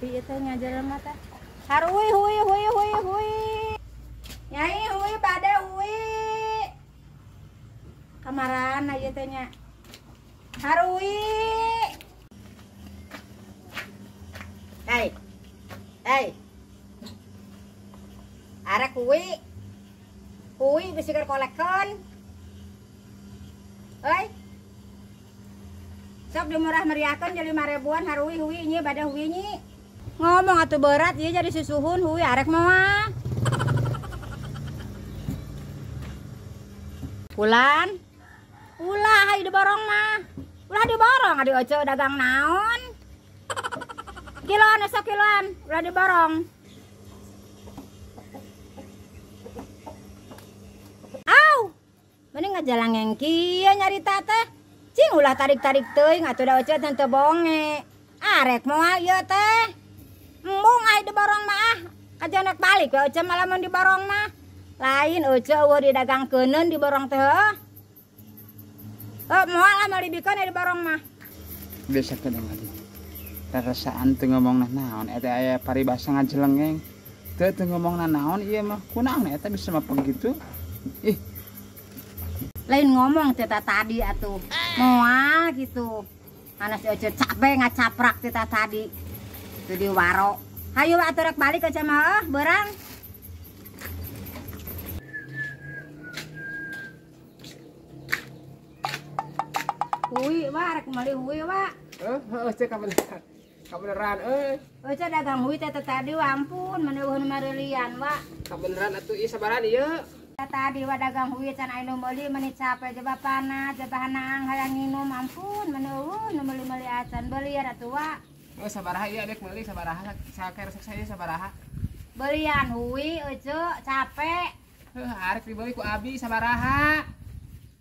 sepi itu ngajaran mata. Harui hui hui hui hui. Nyai hui pada hui. Kamaran aja tanya. Harui. Hei. Arek hui. Hui bisa kolekon. Hei. Sok dimurah meriakan jadi 5.000-an harui hui nya pada hui nya. Ngomong atuh berat ya jadi susuhun hui arek mah. Ulan. Ulah hai diborong mah. Ulah diborong adi oce dagang naon. Kiloan esok kiloan ulah diborong. Au. Mending ngajalang yang kieu nyarita teh. Cing ulah tarik-tarik teuing atuh da oce teu bonge. Arek moal ieu teh. Embung ai diborong mah. Kajanak balik we oce malah mun diborong mah. Lain oce eueuh didagangkeuneun diborong teh heuh. Moal mah dibikeun diborong mah. Biasa kadang adi. Rasaan teu ngomongna naon eta aya paribasa ngajelengeng. Teu ngomongna naon ieu mah. Kunaon eta bisa mapeng gitu? Ih. Lain ngomong teta tadi atuh. Moal gitu. Karena si oce capek ngacaprak teta tadi. Itu di waro. Hayu atuh rek balik ke mah beurang. Hui wa rek meuli hui wa. Cek kabeneran euy. Oce dagang hui teh tadi wa ampun maneuhun mareulian wa. Kabeneran atuh ieu sabaran ieu. Tadi wa dagang hui can anu meuli meuni capek jeba panas jeba hanang hayang nginum ampun maneuhun meuli-meuli acan beulian atuh wa. Oh sabaraha ieu adek meuli sabaraha saker resep saya sabaraha. Beulian hui oce capek. Arek dibeli ku abi sabaraha.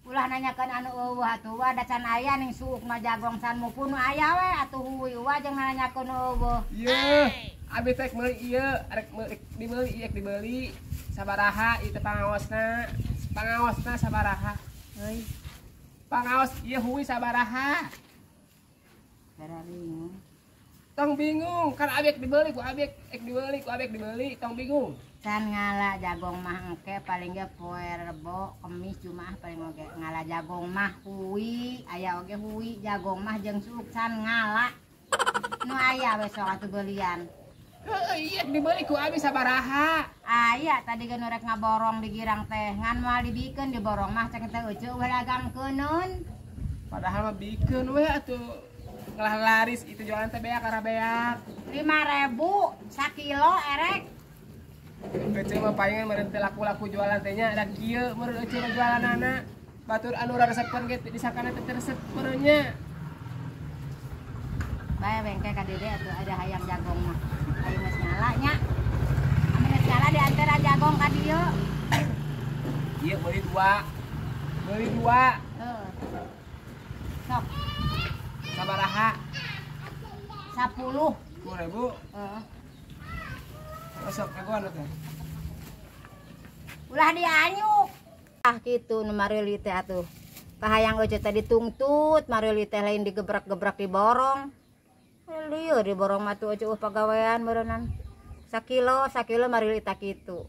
Ulah nanyakeun anu eueuh atuh wa da can aya ning suukna jagong can mupun aya we atuh hui wa jeung nanyakeun eueuh. Ieu, abi teh meuli ieu, arek dibeli ieu dibeli sabaraha ieu teh pangaosna. Pangaosna sabaraha. Heuy. Pangaos ieu hui sabaraha. Bingung. Tong bingung, kan abek dibeli ku abek dibeli, tong bingung. Can ngala jagong mah engke paling ge poe Rebo, Kemis, Jumaah paling oge ngala jagong mah hui, aya oge hui, jagong mah jeung suuk can ngala. Nu aya besok atuh beelian. Heuh, ieu dibeli ku abi sabaraha? Aya tadi ge nu rek ngaborong di girang teh, ngan moal dibikeun diborong mah cek teh euceu we dagangkeuneun. Padahal mah bikeun we atuh. Ngalah laris itu jualan teh beak arah beak. 5.000 sakilo erek. Kecil mah palingan meureun teh laku-laku jualan teh nya da kieu meureun euceul jualanana. Batur anu resepkeun ge di sakana teh resep meureun nya. Bae bengke ka dede atuh ada hayang jagong mah. Ayo geus nyala nya. Anu geus nyala diantara jagong ka dieu. Ieu beli dua. Beli dua. Heuh. Sok Sabaraha? 10. 10.000. Heeh. Masuk kagoan teh. Ulah dianyuk. Ah kitu nu mareuli teh atuh. Kahayang oce teh ditungtut, mareuli teh lain digebrak-gebrak diborong. Lieu diborong mah tuh oce pagawean beureunan. Sakilo mareuli teh kitu.